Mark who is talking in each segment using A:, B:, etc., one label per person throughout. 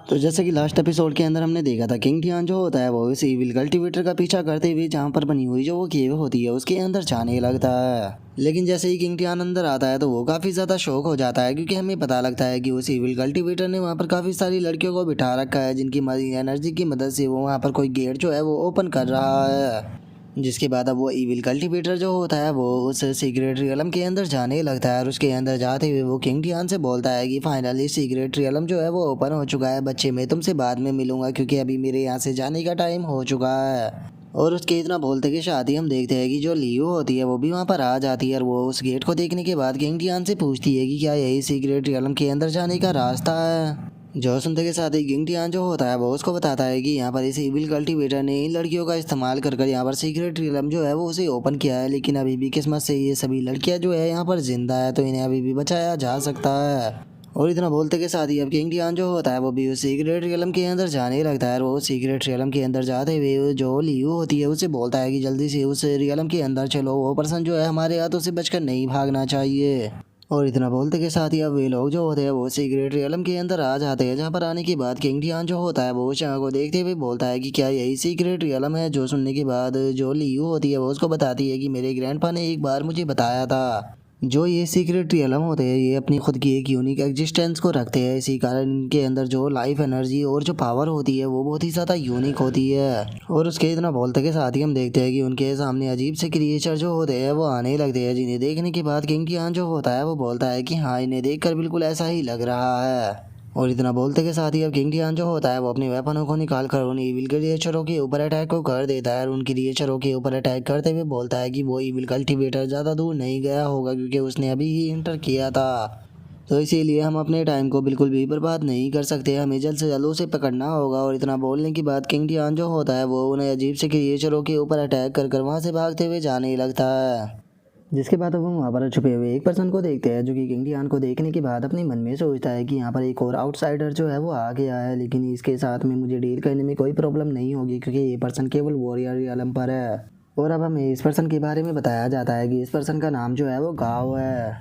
A: तो जैसे कि लास्ट एपिसोड के अंदर हमने देखा था, किंग टियान जो होता है वो इस इविल कल्टीवेटर का पीछा करते हुए जहाँ पर बनी हुई जो वो केव होती है उसके अंदर जाने लगता है। लेकिन जैसे ही किंग टियान अंदर आता है तो वो काफी ज्यादा शौक हो जाता है, क्योंकि हमें पता लगता है कि उस इविल कल्टीवेटर ने वहाँ पर काफी सारी लड़कियों को बिठा रखा है, जिनकी एनर्जी की मदद से वो वहाँ पर कोई गेट जो है वो ओपन कर रहा है। जिसके बाद अब वो इविल कल्टीवेटर जो होता है वो उस सीक्रेट रियलम के अंदर जाने लगता है, और उसके अंदर जाते हुए वो किंग टियान से बोलता है कि फाइनली सीक्रेट रियलम जो है वो ओपन हो चुका है बच्चे, मैं तुमसे बाद में मिलूंगा क्योंकि अभी मेरे यहाँ से जाने का टाइम हो चुका है। और उसके इतना बोलते के साथ ही हम देखते हैं कि जो लियो होती है वो भी वहाँ पर आ जाती है, और वो उस गेट को देखने के बाद किंग टियान से पूछती है कि क्या यही सीक्रेट रियलम के अंदर जाने का रास्ता है। जो सुनते के साथ ही किंग टियान जो होता है वो उसको बताता है कि यहाँ पर इस इविल कल्टीवेटर ने इन लड़कियों का इस्तेमाल कर कर यहाँ पर सीक्रेट रियलम जो है वो उसे ओपन किया है, लेकिन अभी भी किस्मत से ये सभी लड़कियाँ जो है यहाँ पर जिंदा है, तो इन्हें अभी भी बचाया जा सकता है। और इतना बोलते के साथ ही अब किंग टियान जो होता है वो भी उस सीक्रेट रियलम के अंदर जाने लगता है, और वो सीक्रेट रियलम के अंदर जाते हुए जो लियू होती है उसे बोलता है कि जल्दी से उस रियलम के अंदर चलो, वो पर्सन जो है हमारे हाथों से बचकर नहीं भागना चाहिए। और इतना बोलते के साथ ही अब वे लोग जो होते हैं वो सीक्रेट रियलम के अंदर आ जाते हैं, जहाँ पर आने के बाद किंग टियान जो होता है वो शाह को देखते हुए बोलता है कि क्या यही सीक्रेट रियलम है। जो सुनने के बाद जो लियू होती है वो उसको बताती है कि मेरे ग्रैंडपा ने एक बार मुझे बताया था, जो ये सीक्रेट रियलम होते हैं ये अपनी खुद की एक यूनिक एग्जिस्टेंस को रखते हैं, इसी कारण इनके अंदर जो लाइफ एनर्जी और जो पावर होती है वो बहुत ही ज़्यादा यूनिक होती है। और उसके इतना बोलते के साथ ही हम देखते हैं कि उनके सामने अजीब से क्रिएचर जो होते हैं वो आने लगते हैं, जिन्हें देखने के बाद किंग टियान जो होता है वो बोलता है कि हाँ, इन्हें देखकर बिल्कुल ऐसा ही लग रहा है। और इतना बोलते के साथ ही अब किंग टियान जो होता है वो अपने वेपनों को निकाल कर उन इविल क्रिएचरों के ऊपर अटैक को कर देता है, और उन क्रिएचरों के ऊपर अटैक करते हुए बोलता है कि वो इविल कल्टीवेटर ज़्यादा दूर नहीं गया होगा, क्योंकि उसने अभी ही इंटर किया था। तो इसीलिए हम अपने टाइम को बिल्कुल भी बर्बाद नहीं कर सकते, हमें जल्द से जल्द उसे पकड़ना होगा। और इतना बोलने के बाद किंग टियान जो होता है वो उन्हें अजीब से क्रिएचरों के ऊपर अटैक कर कर वहाँ से भागते हुए जाने लगता है। जिसके बाद अब हम वहाँ पर छुपे हुए एक पर्सन को देखते हैं, जो कि किंग टियान को देखने के बाद अपने मन में सोचता है कि यहाँ पर एक और आउटसाइडर जो है वो आ गया है, लेकिन इसके साथ में मुझे डील करने में कोई प्रॉब्लम नहीं होगी, क्योंकि ये पर्सन केवल वॉरियर रियलम पर है। और अब हमें इस पर्सन के बारे में बताया जाता है कि इस पर्सन का नाम जो है वो गाओ है।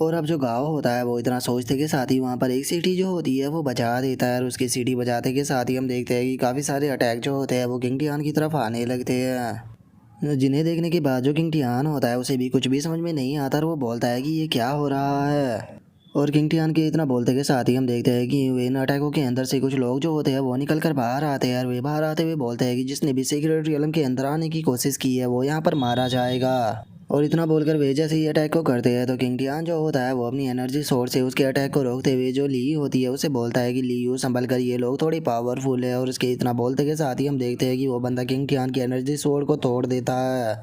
A: और अब जो गाओ होता है वो इतना सोचते के साथ ही वहाँ पर एक सीटी जो होती है वो बजा देता है, और उसकी सीटी बजाते के साथ ही हम देखते हैं कि काफ़ी सारे अटैक जो होते हैं वो किंग टियान की तरफ आने लगते हैं, जिन्हें देखने के बाद जो किंग टियान होता है उसे भी कुछ भी समझ में नहीं आता, और वो बोलता है कि ये क्या हो रहा है। और किंग टियान के इतना बोलते के साथ ही हम देखते हैं कि इन अटैकों के अंदर से कुछ लोग जो होते हैं वो निकल कर बाहर आते हैं, और वे बाहर आते हुए बोलते हैं कि जिसने भी सीक्रेट रियलम के अंदर आने की कोशिश की है वो यहाँ पर मारा जाएगा। और इतना बोलकर वे जैसे ही अटैक को करते हैं तो किंग टियान जो होता है वो अपनी एनर्जी सोर्स से उसके अटैक को रोकते हुए जो ली होती है उसे बोलता है कि ली संभल कर, ये लोग थोड़ी पावरफुल है। और उसके इतना बोलते के साथ ही हम देखते हैं कि वो बंदा किंग टियान की एनर्जी सोर्स को तोड़ देता है,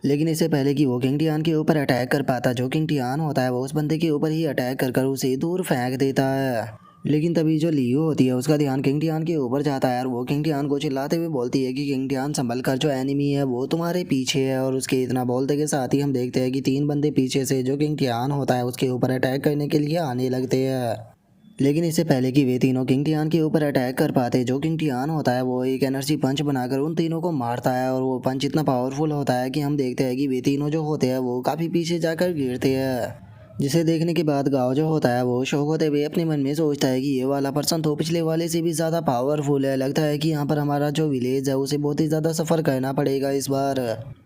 A: लेकिन इससे पहले कि वो किंग टियान के ऊपर अटैक कर पाता, जो किंग टियान होता है वो उस बंदे के ऊपर ही अटैक कर कर उसे दूर फेंक देता है। लेकिन तभी जो लियो होती है उसका ध्यान किंग टियान के ऊपर जाता है, और वो किंग टियान को चिल्लाते हुए बोलती है कि किंग टियान संभल कर, जो एनिमी है वो तुम्हारे पीछे है। और उसके इतना बोलते के साथ ही हम देखते हैं कि 3 बंदे पीछे से जो किंग टियान होता है उसके ऊपर अटैक करने के लिए आने लगते हैं। लेकिन इससे पहले कि वे तीनों किंग टियान के ऊपर अटैक कर पाते, जो किंग टियान होता है वो एक एनर्जी पंच बनाकर उन तीनों को मारता है, और वो पंच इतना पावरफुल होता है कि हम देखते हैं कि वे तीनों जो होते हैं वो काफ़ी पीछे जाकर गिरते हैं। जिसे देखने के बाद गाँव जो होता है वो शौक होते हुए अपने मन में सोचता है कि ये वाला पर्सन तो पिछले वाले से भी ज़्यादा पावरफुल है, लगता है कि यहाँ पर हमारा जो विलेज है उसे बहुत ही ज़्यादा सफ़र करना पड़ेगा इस बार।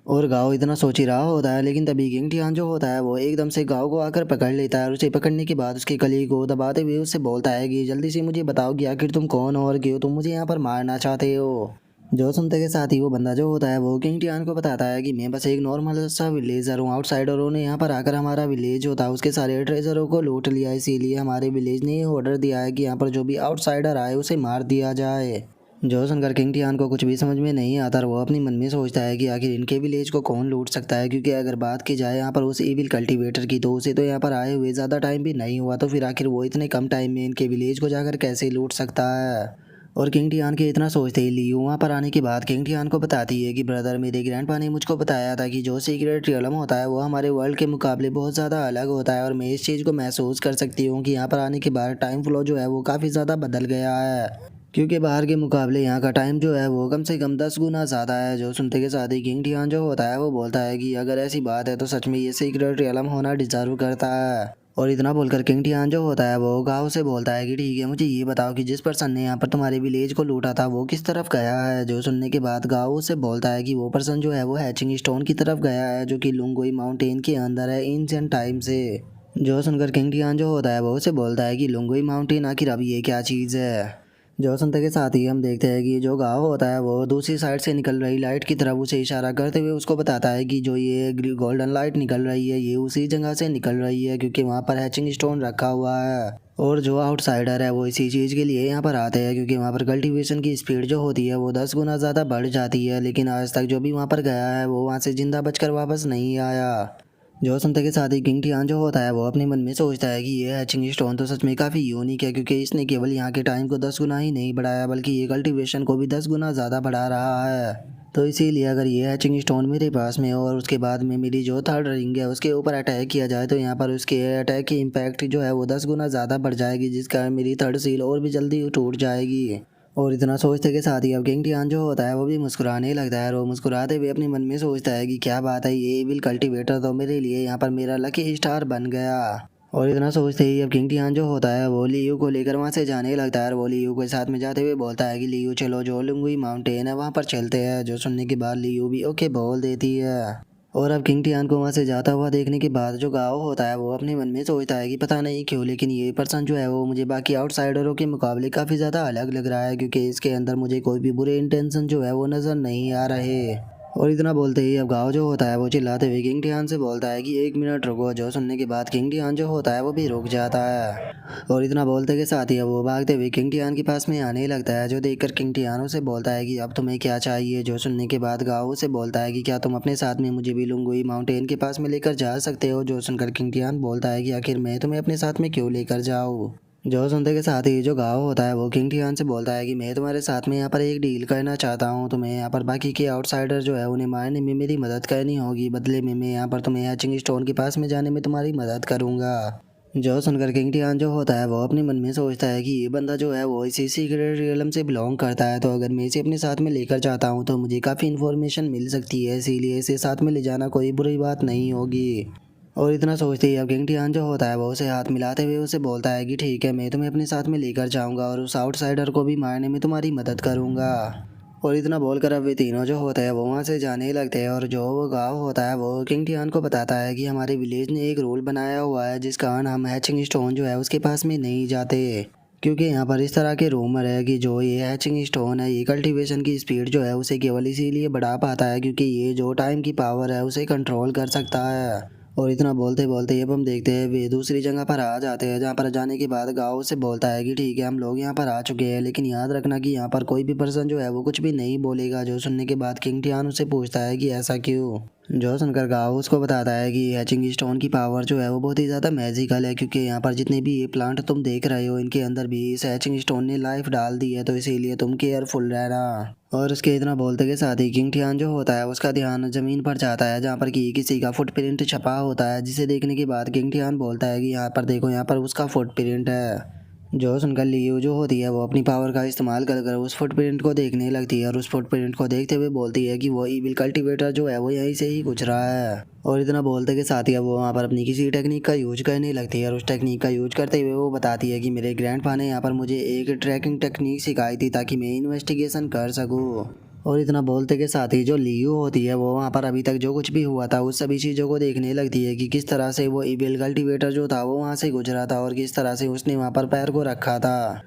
A: और गाँव इतना सोच ही रहा होता है, लेकिन तभी किंग टियान जो होता है वो एकदम से गाँव को आकर पकड़ लेता है, और उसे पकड़ने के बाद उसके कली को दबाते हुए उससे बोलता है कि जल्दी से मुझे बताओ कि आखिर तुम कौन हो और क्यों तुम मुझे यहाँ पर मारना चाहते हो। जो सुनते के साथ ही वो बंदा जो होता है वो किंग टियान को बताता है कि मैं बस एक नॉर्मल सा विलेजर हूँ, आउटसाइडरों ने यहाँ पर आकर हमारा विलेज होता है उसके सारे ट्रेजरों को लूट लिया, इसीलिए हमारे विलेज ने ऑर्डर दिया है कि यहाँ पर जो भी आउटसाइडर आए उसे मार दिया जाए। जो सुनकर किंग टियान को कुछ भी समझ में नहीं आता, और वो अपनी मन में सोचता है कि आखिर इनके विलेज को कौन लूट सकता है, क्योंकि अगर बात की जाए यहाँ पर उस इविल कल्टीवेटर की तो उसे तो यहाँ पर आए हुए ज़्यादा टाइम भी नहीं हुआ, तो फिर आखिर वो इतने कम टाइम में इनके विलेज को जाकर कैसे लूट सकता है। और किंग टियान के इतना सोचते ही लियू वहाँ पर आने के बाद किंग टियान को बताती है कि ब्रदर, मेरे ग्रैंडपा ने मुझको बताया था कि जो सीक्रेट रियलम होता है वो हमारे वर्ल्ड के मुकाबले बहुत ज़्यादा अलग होता है, और मैं इस चीज़ को महसूस कर सकती हूँ कि यहाँ पर आने के बाद टाइम फ्लो जो है वो काफ़ी ज़्यादा बदल गया है, क्योंकि बाहर के मुकाबले यहाँ का टाइम जो है वो कम से कम 10 गुना ज़्यादा है। जो सुनते के साथ ही किंग टियान जो होता है वो बोलता है कि अगर ऐसी बात है तो सच में ये सीक्रेट रियलम होना डिजर्व करता है। और इतना बोलकर किंग टियान जो होता है वो गाँव से बोलता है कि ठीक है, मुझे ये बताओ कि जिस पर्सन ने यहाँ पर तुम्हारे विलेज को लूटा था वो किस तरफ गया है। जो सुनने के बाद गाँव से बोलता है कि वो पर्सन जो है वो हैचिंग स्टोन की तरफ गया है, जो कि लुंगोई माउंटेन के अंदर है एंशिएंट टाइम से। जो सुनकर किंग टियान जो होता है वो उसे बोलता है कि लुंगोई माउंटेन आखिर अब ये क्या चीज़ है। जो सुनते के साथ ही हम देखते हैं कि जो गाँव होता है वो दूसरी साइड से निकल रही लाइट की तरफ उसे इशारा करते हुए उसको बताता है कि जो ये गोल्डन लाइट निकल रही है ये उसी जगह से निकल रही है, क्योंकि वहाँ पर हैचिंग स्टोन रखा हुआ है। और जो आउटसाइडर है वो इसी चीज़ के लिए यहाँ पर आते हैं, क्योंकि वहाँ पर कल्टीवेशन की स्पीड जो होती है वो 10 गुना ज़्यादा बढ़ जाती है। लेकिन आज तक जो भी वहाँ पर गया है वो वहाँ से जिंदा बचकर वापस नहीं आया। जो सुनते के साथ ही किंग टियान जो होता है वो अपने मन में सोचता है कि ये हैचिंग स्टोन तो सच में काफ़ी यूनिक है, क्योंकि इसने केवल यहाँ के टाइम को 10 गुना ही नहीं बढ़ाया बल्कि ये कल्टीवेशन को भी 10 गुना ज़्यादा बढ़ा रहा है। तो इसीलिए अगर ये हैचिंग स्टोन मेरे पास में हो और उसके बाद में मेरी जो थर्ड रिंग है उसके ऊपर अटैक किया जाए तो यहाँ पर उसके अटैक की इम्पैक्ट जो है वो 10 गुना ज़्यादा बढ़ जाएगी, जिस कारण मेरी थर्ड सील और भी जल्दी टूट जाएगी। और इतना सोचते के साथ ही अब किंग टियान जो होता है वो भी मुस्कुराने लगता है और वो मुस्कुराते हुए अपने मन में सोचता है कि क्या बात है, ये एविल कल्टीवेटर तो मेरे लिए यहाँ पर मेरा लकी स्टार बन गया। और इतना सोचते ही अब किंग टियान जो होता है वो लियू को लेकर वहाँ से जाने लगता है और वो लियू के साथ में जाते हुए बोलता है कि लियू चलो, जो लुंगुई माउंटेन है वहाँ पर चलते हैं। जो सुनने के बाद लियू भी ओके बोल देती है। और अब किंग टियान को वहाँ से जाता हुआ देखने के बाद जो गाँव होता है वो अपने मन में सोचता है कि पता नहीं क्यों लेकिन ये पर्सन जो है वो मुझे बाकी आउटसाइडरों के मुकाबले काफ़ी ज़्यादा अलग लग रहा है, क्योंकि इसके अंदर मुझे कोई भी बुरे इंटेंशन जो है वो नज़र नहीं आ रहे। और इतना बोलते ही अब गाँव जो होता है वो चिल्लाते हुए किंग टियान से बोलता है कि 1 मिनट रुको। जो सुनने के बाद किंग टियान जो होता है वो भी रुक जाता है। और इतना बोलते के साथ ही अब वो भागते हुए किंग टियान के पास में आने लगता है। जो देखकर किंग टियान उसे बोलता है कि अब तुम्हें क्या चाहिए। जो सुनने के बाद गाँव उसे बोलता है कि क्या तुम अपने साथ में मुझे भी लुंगुई माउंटेन के पास में लेकर जा सकते हो। जो सुनकर किंग टियान बोलता है कि आखिर मैं तुम्हें अपने साथ में क्यों लेकर जाऊँ। जो सुनते के साथ ही जो गाँव होता है वो किंग टियान से बोलता है कि मैं तुम्हारे साथ में यहाँ पर एक डील करना चाहता हूँ। तुम्हें यहाँ पर बाकी के आउटसाइडर जो है उन्हें मारने में मेरी मदद करनी होगी, बदले में मैं यहाँ पर तुम्हें हैचिंग स्टोन के पास में जाने में तुम्हारी मदद करूँगा। जो सुनकर किंग टियान जो होता है वो अपने मन में सोचता है कि ये बंदा जो है वो इसी सीक्रेट रियलम से बिलोंग करता है, तो अगर मैं इसे अपने साथ में लेकर जाता हूँ तो मुझे काफ़ी इन्फॉर्मेशन मिल सकती है, इसीलिए इसे साथ में ले जाना कोई बुरी बात नहीं होगी। और इतना सोचते ही अब किंग टियान जो होता है वो उसे हाथ मिलाते हुए उसे बोलता है कि ठीक है, मैं तुम्हें अपने साथ में लेकर जाऊंगा और उस आउटसाइडर को भी मारने में तुम्हारी मदद करूंगा। और इतना बोलकर अब वे तीनों जो होते हैं वो वहाँ से जाने लगते हैं। और जो वो गाँव होता है वो किंग टियान को बताता है कि हमारे विलेज ने एक रूल बनाया हुआ है जिस कारण हम हैचिंग स्टोन जो है उसके पास में नहीं जाते, क्योंकि यहाँ पर इस तरह के रूमर है कि जो ये हैचिंग स्टोन है ये कल्टीवेशन की स्पीड जो है उसे केवल इसीलिए बढ़ा पाता है क्योंकि ये जो टाइम की पावर है उसे कंट्रोल कर सकता है। और इतना बोलते बोलते अब हम देखते हैं वे दूसरी जगह पर आ जाते हैं, जहाँ पर जाने के बाद गाँव से बोलता है कि ठीक है, हम लोग यहाँ पर आ चुके हैं, लेकिन याद रखना कि यहाँ पर कोई भी पर्सन जो है वो कुछ भी नहीं बोलेगा। जो सुनने के बाद किंग टियान उससे पूछता है कि ऐसा क्यों। जो सुनकर गाँव उसको बताता है कि हैचिंग स्टोन की पावर जो है वो बहुत ही ज़्यादा मैजिकल है, क्योंकि यहाँ पर जितने भी ये प्लांट तुम देख रहे हो इनके अंदर भी इस हैचिंग स्टोन ने लाइफ डाल दी है, तो इसीलिए तुम केयरफुल रहना। और उसके इतना बोलते के साथ ही किंग टियान जो होता है उसका ध्यान ज़मीन पर जाता है जहाँ पर कि किसी का फुटप्रिंट छपा होता है, जिसे देखने के बाद किंग टियान बोलता है कि यहाँ पर देखो, यहाँ पर उसका फुटप्रिंट है। जो सुनकर लियू जो होती है वो अपनी पावर का इस्तेमाल कर कर उस फुटप्रिंट को देखने लगती है और उस फुटप्रिंट को देखते हुए बोलती है कि वो ईविल कल्टीवेटर जो है वो यहीं से ही गुजरा है। और इतना बोलते के साथ ही वो वहाँ पर अपनी किसी टेक्निक का यूज करने लगती है और उस टेक्निक का यूज करते हुए वो बताती है कि मेरे ग्रैंडपा ने यहाँ पर मुझे एक ट्रैकिंग टेक्निक सिखाई थी ताकि मैं इन्वेस्टिगेशन कर सकूँ। और इतना बोलते के साथ ही जो लियू होती है वो वहाँ पर अभी तक जो कुछ भी हुआ था उस सभी चीज़ों को देखने लगती है कि किस तरह से वो ईविल कल्टीवेटर जो था वो वहाँ से गुजरा था और किस तरह से उसने वहाँ पर पैर को रखा था।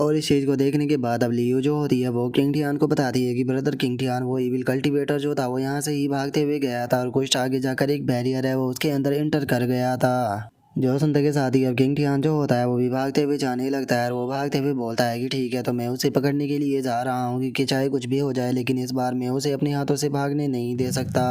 A: और इस चीज़ को देखने के बाद अब लियू जो होती है वो किंग टियान को बताती है कि ब्रदर किंग टियान, वो ईविल कल्टीवेटर जो था वो यहाँ से ही भागते हुए गया था और कुछ आगे जाकर एक बैरियर है वो उसके अंदर एंटर कर गया था। जो सुनते के साथ ही अब किंग टियान जो होता है वो भी भागते हुए जाने लगता है और वो भागते हुए बोलता है कि ठीक है, तो मैं उसे पकड़ने के लिए जा रहा हूँ, क्योंकि चाहे कुछ भी हो जाए लेकिन इस बार मैं उसे अपने हाथों से भागने नहीं दे सकता।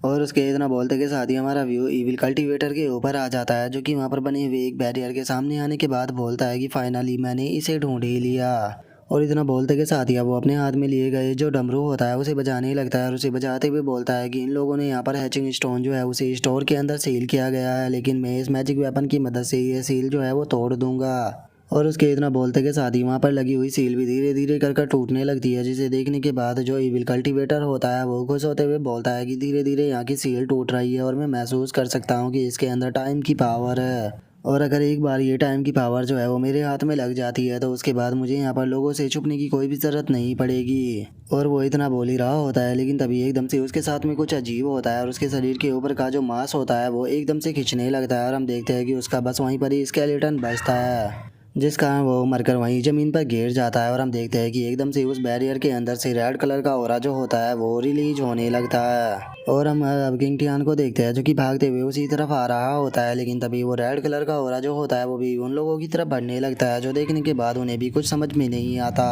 A: और उसके इतना बोलते के साथ ही हमारा व्यू ईविल कल्टीवेटर के ऊपर आ जाता है, जो कि वहाँ पर बने हुए एक बैरियर के सामने आने के बाद बोलता है कि फाइनली मैंने इसे ढूंढ ही लिया। और इतना बोलते के साथ ही वो अपने हाथ में लिए गए जो डमरू होता है उसे बजाने लगता है और उसे बजाते हुए बोलता है कि इन लोगों ने यहाँ पर हैचिंग स्टोन जो है उसे स्टोर के अंदर सील किया गया है, लेकिन मैं इस मैजिक वेपन की मदद से ये सील जो है वो तोड़ दूंगा। और उसके इतना बोलते के साथ ही वहाँ पर लगी हुई सील भी धीरे धीरे कर टूटने लगती है, जिसे देखने के बाद जो ईविल कल्टीवेटर होता है वो खुश होते हुए बोलता है कि धीरे धीरे यहाँ की सील टूट रही है और मैं महसूस कर सकता हूँ कि इसके अंदर टाइम की पावर है। और अगर एक बार ये टाइम की पावर जो है वो मेरे हाथ में लग जाती है तो उसके बाद मुझे यहाँ पर लोगों से छुपने की कोई भी ज़रूरत नहीं पड़ेगी। और वो इतना बोल ही रहा होता है, लेकिन तभी एकदम से उसके साथ में कुछ अजीब होता है और उसके शरीर के ऊपर का जो मांस होता है वो एकदम से खिंचने लगता है और हम देखते हैं कि उसका बस वहीं पर ही स्केलेटन बचता है, जिस कारण वो मरकर वहीं ज़मीन पर गिर जाता है। और हम देखते हैं कि एकदम से उस बैरियर के अंदर से रेड कलर का ऑरा जो होता है वो रिलीज होने लगता है। और हम अब किंग टियान को देखते हैं जो कि भागते हुए उसी तरफ आ रहा होता है, लेकिन तभी वो रेड कलर का ऑरा जो होता है वो भी उन लोगों की तरफ बढ़ने लगता है, जो देखने के बाद उन्हें भी कुछ समझ में नहीं आता।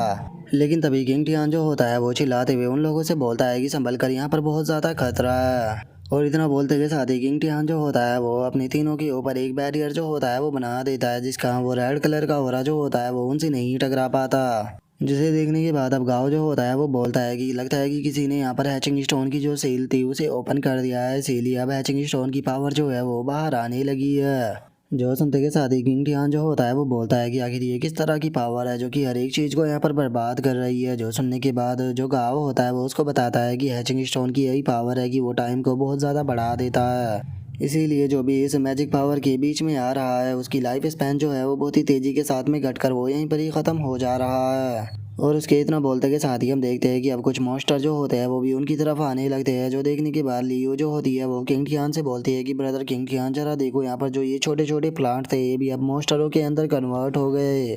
A: लेकिन तभी किंग टियान जो होता है वो चिल्लाते हुए उन लोगों से बोलता है कि संभल कर, यहाँ पर बहुत ज़्यादा खतरा है। और इतना बोलते के साथ ही किंग टियान जो होता है वो अपने तीनों के ऊपर एक बैरियर जो होता है वो बना देता है, जिसका वो रेड कलर का ऑरा जो होता है वो उनसे नहीं टकरा पाता। जिसे देखने के बाद अब गाँव जो होता है वो बोलता है कि लगता है कि किसी ने यहाँ पर हैचिंग स्टोन की जो सील थी उसे ओपन कर दिया है, इसीलिए अब हैचिंग स्टोन की पावर जो है वो बाहर आने लगी है। जो सुनते के साथ ही किंग टियान जो होता है वो बोलता है कि आखिर ये किस तरह की पावर है जो कि हर एक चीज़ को यहाँ पर बर्बाद कर रही है। जो सुनने के बाद जो गाँव होता है वो उसको बताता है कि हैचिंग स्टोन की यही पावर है कि वो टाइम को बहुत ज़्यादा बढ़ा देता है, इसीलिए जो भी इस मैजिक पावर के बीच में आ रहा है उसकी लाइफ स्पैन जो है वो बहुत ही तेज़ी के साथ में घटकर वो यहीं पर ही ख़त्म हो जा रहा है। और उसके इतना बोलते के साथ ही हम देखते हैं कि अब कुछ मॉन्स्टर जो होते हैं वो भी उनकी तरफ आने लगते हैं, जो देखने के बाद लियो जो होती है वो किंग टियान से बोलती है कि ब्रदर किंग टियान, जरा देखो यहाँ पर जो ये छोटे छोटे प्लांट थे ये भी अब मॉन्स्टरों के अंदर कन्वर्ट हो गए।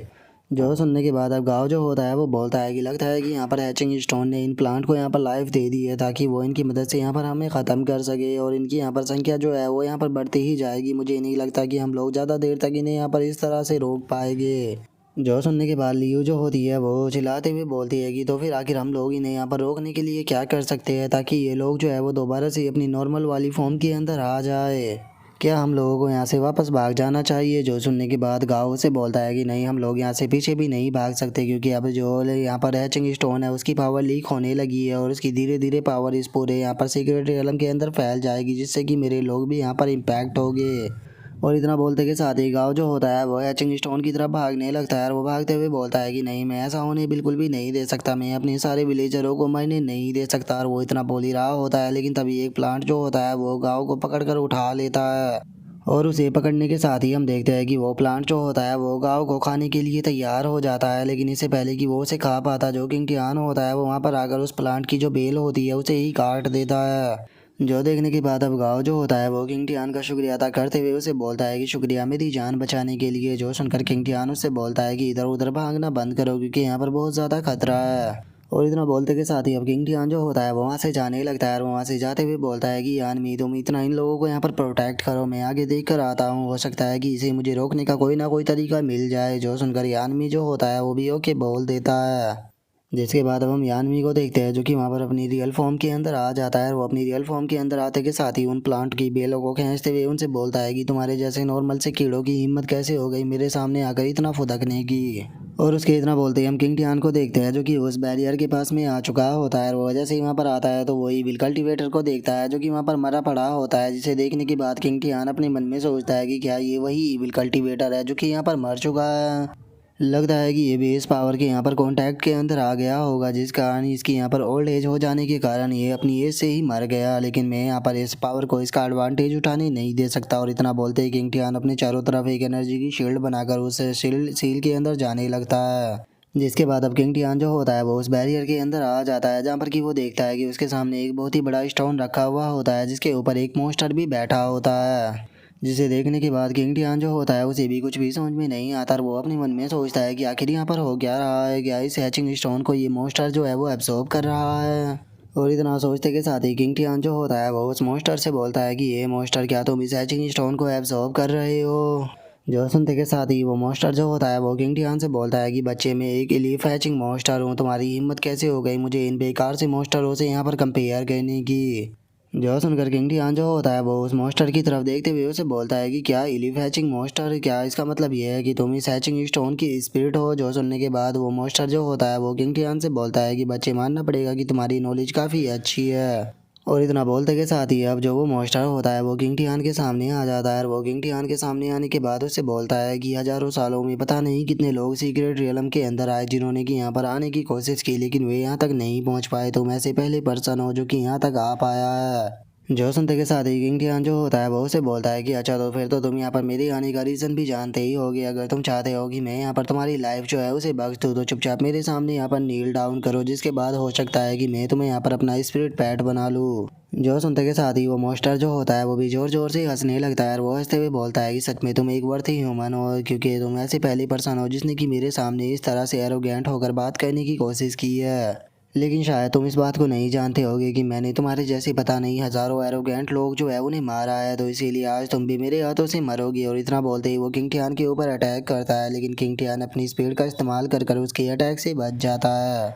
A: जो सुनने के बाद अब गाँव जो होता है वो बोलता है कि लगता है कि यहाँ पर हैचिंग स्टोन ने इन प्लांट को यहाँ पर लाइफ दे दी है ताकि वो इनकी मदद से यहाँ पर हमें ख़त्म कर सके, और इनकी यहाँ पर संख्या जो है वो यहाँ पर बढ़ती ही जाएगी। मुझे नहीं लगता कि हम लोग ज़्यादा देर तक इन्हें यहाँ पर इस तरह से रोक पाएंगे। जो सुनने के बाद लियो जो होती है वो चिल्लाते हुए बोलती है कि तो फिर आखिर हम लोग इन्हें यहाँ पर रोकने के लिए क्या कर सकते हैं ताकि ये लोग जो है वो दोबारा से अपनी नॉर्मल वाली फॉर्म के अंदर आ जाए। क्या हम लोगों को यहाँ से वापस भाग जाना चाहिए? जो सुनने के बाद गाँव से बोलता है कि नहीं, हम लोग यहाँ से पीछे भी नहीं भाग सकते, क्योंकि अब जो यहाँ पर हैचिंग स्टोन है उसकी पावर लीक होने लगी है और उसकी धीरे धीरे पावर इस पूरे यहाँ पर सीक्रेट रियलम के अंदर फैल जाएगी, जिससे कि मेरे लोग भी यहाँ पर इम्पैक्ट होंगे। और इतना बोलते के साथ ही गाँव जो होता है वो हैचिंग स्टोन की तरफ भागने लगता है और वो भागते हुए बोलता है कि नहीं, मैं ऐसा होने बिल्कुल भी नहीं दे सकता, मैं अपने सारे विलेजरों को मरने नहीं दे सकता। और वो इतना बोल ही रहा होता है, लेकिन तभी एक प्लांट जो होता है वो गाँव को पकड़ कर उठा लेता है। और उसे पकड़ने के साथ ही हम देखते हैं कि वो प्लांट जो होता है वो गाँव को खाने के लिए तैयार हो जाता है, लेकिन इससे पहले कि वो उसे खा पाता, जो किंग टियान होता है वो वहाँ पर आकर उस प्लांट की जो बेल होती है उसे ही काट देता है। जो देखने के बाद अब गाँव जो होता है वो किंग टियान का शुक्रिया अदा करते हुए उसे बोलता है कि शुक्रिया मेरी जान बचाने के लिए। जो सुनकर किंग टियान उससे बोलता है कि इधर उधर भागना बंद करो, क्योंकि यहाँ पर बहुत ज़्यादा खतरा है। और इतना बोलते के साथ ही अब किंग टियान जो होता है वो वहाँ से जाने लगता है और वहाँ से जाते हुए बोलता है कि यान मी, तुम इतना इन लोगों को यहाँ पर प्रोटेक्ट करो, मैं आगे देख कर आता हूँ, हो सकता है कि इसे मुझे रोकने का कोई ना कोई तरीका मिल जाए। जो सुनकर यान मी जो होता है वो भी ओके बोल देता है। जिसके बाद अब हम यानमी को देखते हैं जो कि वहाँ पर अपनी रियल फॉर्म के अंदर आ जाता है और वो अपनी रियल फॉर्म के अंदर आते के साथ ही उन प्लांट की बेलों को खींचते हुए उनसे बोलता है कि तुम्हारे जैसे नॉर्मल से कीड़ों की हिम्मत कैसे हो गई मेरे सामने आकर इतना फुदकने की। और उसके इतना बोलते ही हम किंग टियान को देखते हैं जो कि उस बैरियर के पास में आ चुका होता है, और वो जैसे ही वहाँ पर आता है तो वही विल कल्टिवेटर को देखता है जो कि वहाँ पर मरा पड़ा होता है, जिसे देखने के बाद किंग टियान अपने मन में सोचता है कि क्या ये वही विल कल्टिवेटर है जो कि यहाँ पर मर चुका है। लगता है कि ये भी इस पावर के यहाँ पर कांटेक्ट के अंदर आ गया होगा, जिस कारण इसकी यहाँ पर ओल्ड एज हो जाने के कारण ये अपनी एज से ही मर गया, लेकिन मैं यहाँ पर इस पावर को इसका एडवांटेज उठाने नहीं दे सकता। और इतना बोलते ही किंग टियान अपने चारों तरफ एक एनर्जी की शील्ड बनाकर उस सील के अंदर जाने लगता है। जिसके बाद अब किंग टियान जो होता है वो उस बैरियर के अंदर आ जाता है, जहाँ पर कि वो देखता है कि उसके सामने एक बहुत ही बड़ा स्टोन रखा हुआ होता है, जिसके ऊपर एक मॉन्स्टर भी बैठा होता है। जिसे देखने के बाद किंग टियान जो होता है उसे भी कुछ भी समझ में नहीं आता और वो अपने मन में सोचता है कि आखिर यहाँ पर हो क्या रहा है, क्या इस हैचिंग स्टोन को ये मॉन्स्टर जो है वो एब्जॉर्ब कर रहा है। और इतना सोचते के साथ ही किंग टियान जो होता है वो उस मॉन्स्टर से बोलता है कि ये मॉन्स्टर, क्या तुम इस हैचिंग स्टोन को एब्जॉर्ब कर रहे हो? जो सुनते के साथ ही वो मॉन्स्टर जो होता है वो किंग टियान से बोलता है कि बच्चे, मैं एक एलीफ हैचिंग मॉन्स्टर हूँ, तुम्हारी हिम्मत कैसे हो गई मुझे इन बेकार से मॉन्स्टरों से यहाँ पर कंपेयर करने की? जो सुनकर किंग टियान जो होता है वो उस मॉन्स्टर की तरफ देखते हुए उसे बोलता है कि क्या इलिफ हैचिंग मॉन्स्टर, क्या इसका मतलब ये है कि तुम इस हैचिंग स्टोन की स्पिरिट हो? जो सुनने के बाद वो मॉन्स्टर जो होता है वो किंग टियान से बोलता है कि बच्चे, मानना पड़ेगा कि तुम्हारी नॉलेज काफ़ी अच्छी है। और इतना बोलते के साथ ही अब जो वो मॉन्स्टर होता है वो किंग टियान के सामने आ जाता है और वो किंग टियान के सामने आने के बाद उससे बोलता है कि हजारों सालों में पता नहीं कितने लोग सीक्रेट रियलम के अंदर आए जिन्होंने कि यहाँ पर आने की कोशिश की, लेकिन वे यहाँ तक नहीं पहुँच पाए। तुम ऐसे पहले पर्सन हो जो कि यहाँ तक आ पाया है। जो सुनते के साथ ही किंग टियान जो होता है वो उसे बोलता है कि अच्छा तो फिर तो तुम यहाँ पर मेरे आने का रीज़न भी जानते ही होगे। अगर तुम चाहते हो कि मैं यहाँ पर तुम्हारी लाइफ जो है उसे बख्श दूँ तो चुपचाप मेरे सामने यहाँ पर नील डाउन करो, जिसके बाद हो सकता है कि मैं तुम्हें यहाँ पर अपना स्पिरिट पैट बना लूँ। जो सुनते के साथ ही वो मॉन्स्टर जो होता है वो भी जोर जोर से हंसने लगता है और वो हंसते हुए बोलता है कि सच में तुम एक वर्थी ह्यूमन हो, क्योंकि तुम ऐसी पहली पर्सन हो जिसने कि मेरे सामने इस तरह से एरोगेंट होकर बात करने की कोशिश की है। लेकिन शायद तुम इस बात को नहीं जानते होगे कि मैंने तुम्हारे जैसे पता नहीं हजारों एरोगेंट लोग जो है उन्हें मारा है, तो इसीलिए आज तुम भी मेरे हाथों से मरोगी। और इतना बोलते ही वो किंग टियान के ऊपर अटैक करता है, लेकिन किंग टियान अपनी स्पीड का इस्तेमाल कर कर उसके अटैक से बच जाता है।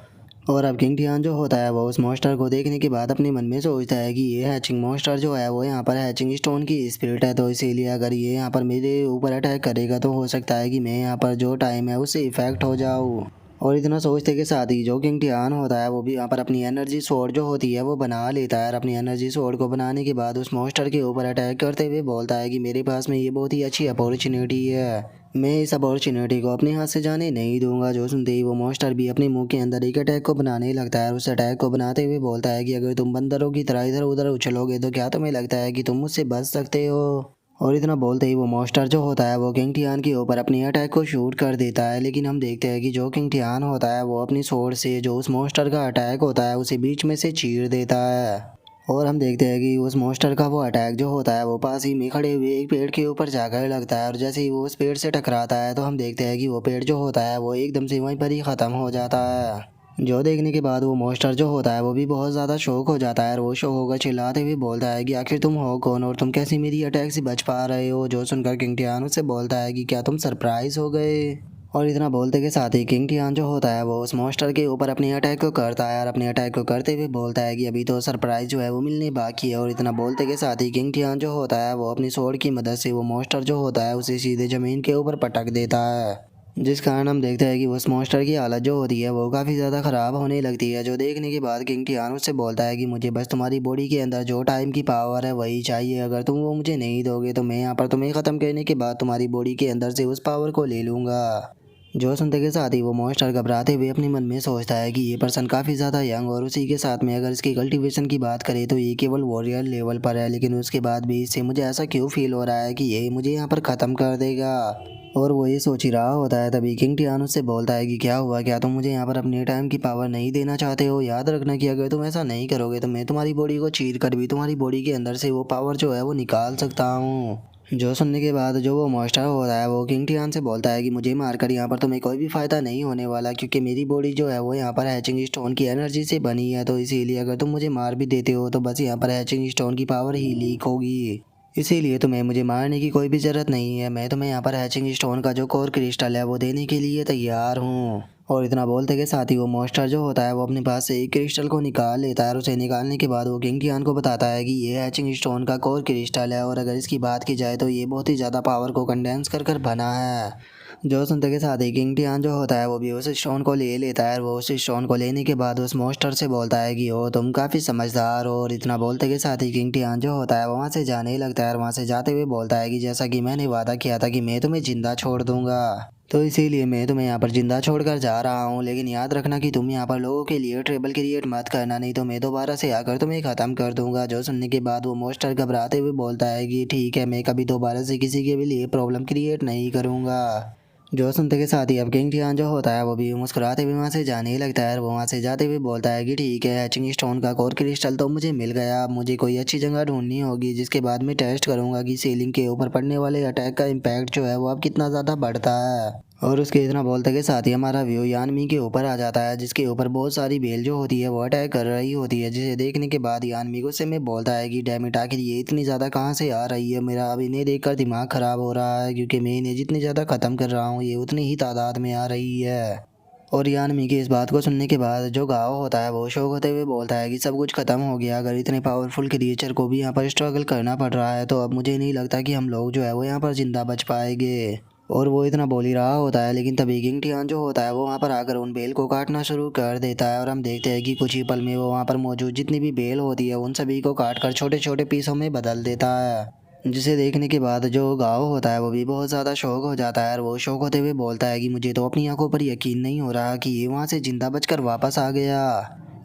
A: और अब किंग टियान जो होता है वो उस मॉन्स्टर को देखने के बाद अपने मन में सोचता है कि ये हैचिंग मॉन्स्टर जो है वो यहाँ पर हैचिंग स्टोन की स्पिरिट है, तो इसीलिए अगर ये यहाँ पर मेरे ऊपर अटैक करेगा तो हो सकता है कि मैं यहाँ पर जो टाइम है उससे इफेक्ट हो जाऊँ। और इतना सोचते के साथ ही जो किंग टियान होता है वो भी यहाँ पर अपनी एनर्जी स्वॉर्ड जो होती है वो बना लेता है और अपनी एनर्जी स्वॉर्ड को बनाने के बाद उस मॉन्स्टर के ऊपर अटैक करते हुए बोलता है कि मेरे पास में ये बहुत ही अच्छी अपॉर्चुनिटी है, मैं इस अपॉर्चुनिटी को अपने हाथ से जाने नहीं दूंगा। जो सुनते ही वो मॉन्स्टर भी अपने मुंह के अंदर एक अटैक को बनाने लगता है और उस अटैक को बनाते हुए बोलता है कि अगर तुम बंदरों की तरह इधर उधर उछलोगे तो क्या तुम्हें लगता है कि तुम मुझसे बच सकते हो। और इतना बोलते ही वो मॉन्स्टर जो होता है वो किंग टियान के ऊपर अपनी अटैक को शूट कर देता है, लेकिन हम देखते हैं कि जो किंग टियान होता है वो अपनी स्वॉर्ड से जो उस मॉन्स्टर का अटैक होता है उसे बीच में से चीर देता है। और हम देखते हैं कि उस मॉन्स्टर का वो अटैक जो होता है वो पास ही में खड़े हुए एक पेड़ के ऊपर जाकर लगता है और जैसे ही वो उस पेड़ से टकराता है तो हम देखते हैं कि वो पेड़ जो होता है वो एकदम से वहीं पर ही ख़त्म हो जाता है। जो देखने के बाद वो मॉन्स्टर जो होता है वो भी बहुत ज़्यादा शौक हो जाता है और वो शौक होकर चिल्लाते हुए बोलता है कि आखिर तुम हो कौन और तुम कैसे मेरी अटैक से बच पा रहे हो। जो सुनकर किंग टियान उससे बोलता है कि क्या तुम सरप्राइज हो गए। और इतना बोलते के साथ ही किंग टियान जो होता है वो उस मॉन्स्टर के ऊपर अपने अटैक को करता है और अपने अटैक को करते हुए बोलता है कि अभी तो सरप्राइज जो है वो मिलने बाकी है। और इतना बोलते के साथ ही किंग टियान जो होता है वो अपनी स्वॉर्ड की मदद से वो मॉन्स्टर जो होता है उसे सीधे ज़मीन के ऊपर पटक देता है, जिस कारण हम देखते हैं कि उस मॉन्स्टर की हालत जो होती है वो काफ़ी ज़्यादा ख़राब होने लगती है। जो देखने के बाद किंग टियान उससे बोलता है कि मुझे बस तुम्हारी बॉडी के अंदर जो टाइम की पावर है वही चाहिए, अगर तुम वो मुझे नहीं दोगे तो मैं यहाँ पर तुम्हें ख़त्म करने के बाद तुम्हारी बॉडी के अंदर से उस पावर को ले लूँगा। जो सुनते के साथ ही वो मॉन्स्टर घबराते हुए अपने मन में सोचता है कि ये पर्सन काफ़ी ज़्यादा यंग और उसी के साथ में अगर इसकी कल्टीवेशन की बात करें तो ये केवल वॉरियर लेवल पर है, लेकिन उसके बाद भी इससे मुझे ऐसा क्यों फील हो रहा है कि ये मुझे यहाँ पर ख़त्म कर देगा। और वो ये सोच ही रहा होता है तभी किंग टियान उससे बोलता है कि क्या हुआ, क्या तुम मुझे यहाँ पर अपने टाइम की पावर नहीं देना चाहते हो। याद रखना कि अगर तुम ऐसा नहीं करोगे तो मैं तुम्हारी बॉडी को चीर कर भी तुम्हारी बॉडी के अंदर से वो पावर जो है वो निकाल सकता हूँ। जो सुनने के बाद जो वो मॉन्स्टर होता है वो किंग टियान से बोलता है कि मुझे मारकर यहाँ पर तुम्हें कोई भी फ़ायदा नहीं होने वाला, क्योंकि मेरी बॉडी जो है वो यहाँ पर हैचिंग स्टोन की एनर्जी से बनी है, तो इसीलिए अगर तुम मुझे मार भी देते हो तो बस यहाँ पर हैचिंग स्टोन की पावर ही लीक होगी। इसीलिए तुम्हें मुझे मारने की कोई भी ज़रूरत नहीं है, मैं तुम्हें यहाँ पर हैचिंग स्टोन का जो कोर क्रिस्टल है वो देने के लिए तैयार हूँ। और इतना बोलते के साथ ही वो मॉन्स्टर जो होता है वो अपने पास से एक क्रिस्टल को निकाल लेता है और उसे निकालने के बाद वो किंग टियान को बताता है कि ये हैचिंग स्टोन का कोर क्रिस्टल है और अगर इसकी बात की जाए तो ये बहुत ही ज़्यादा पावर को कंडेंस कर कर बना है। जो सुनते के साथ ही किंग टियान जो होता है वो भी उस स्टोन को ले लेता है और वो उस स्टोन को लेने के बाद उस मॉन्स्टर से बोलता है कि ओ तुम काफ़ी समझदार हो। और इतना बोलते के साथ ही किंग टियान जो होता है वो वहाँ से जाने लगता है और वहाँ से जाते हुए बोलता है कि जैसा कि मैंने वादा किया था कि मैं तुम्हें जिंदा छोड़ दूंगा, तो इसीलिए मैं तुम्हें यहाँ पर जिंदा छोड़कर जा रहा हूँ, लेकिन याद रखना कि तुम यहाँ पर लोगों के लिए ट्रबल क्रिएट मत करना, नहीं तो मैं दोबारा से आकर तुम्हें ख़त्म कर दूंगा। जो सुनने के बाद वो मॉन्स्टर घबराते हुए बोलता है कि ठीक है, मैं कभी दोबारा से किसी के भी लिए प्रॉब्लम क्रिएट नहीं करूँगा। जो सुनते के साथ ही अब किंग टियान जो होता है वो भी मुस्कुराते हुए वहाँ से जाने लगता है और वो वहाँ से जाते हुए बोलता है कि ठीक है, हैचिंग स्टोन का कोर क्रिस्टल तो मुझे मिल गया, अब मुझे कोई अच्छी जगह ढूंढनी होगी जिसके बाद मैं टेस्ट करूँगा कि सीलिंग के ऊपर पड़ने वाले अटैक का इम्पैक्ट जो है वो अब कितना ज़्यादा बढ़ता है। और उसके इतना बोलते के साथ ही हमारा व्यू यानमी के ऊपर आ जाता है, जिसके ऊपर बहुत सारी बेल जो होती है वो अटैक कर रही होती है, जिसे देखने के बाद यानमी गुस्से में बोलता है कि डैम इट, आखिर ये इतनी ज़्यादा कहाँ से आ रही है। मेरा अब इन्हें देखकर दिमाग ख़राब हो रहा है, क्योंकि मैं इन्हें जितनी ज़्यादा ख़त्म कर रहा हूँ ये उतनी ही तादाद में आ रही है। और यानमी की इस बात को सुनने के बाद जो गाँव होता है वो शौक होते हुए बोलता है कि सब कुछ खत्म हो गया, अगर इतने पावरफुल क्रिएचर को भी यहाँ पर स्ट्रगल करना पड़ रहा है तो अब मुझे नहीं लगता कि हम लोग जो है वो यहाँ पर जिंदा बच पाएंगे। और वो इतना बोल ही रहा होता है, लेकिन तभी किंग टियान जो होता है वो वहाँ पर आकर उन बेल को काटना शुरू कर देता है और हम देखते हैं कि कुछ ही पल में वो वहाँ पर मौजूद जितनी भी बेल होती है उन सभी को काट कर छोटे छोटे पीसों में बदल देता है, जिसे देखने के बाद जो गाँव होता है वो भी बहुत ज़्यादा शौक हो जाता है और वो शौक होते हुए बोलता है कि मुझे तो अपनी आंखों पर यकीन नहीं हो रहा कि ये वहाँ से जिंदा बचकर वापस आ गया।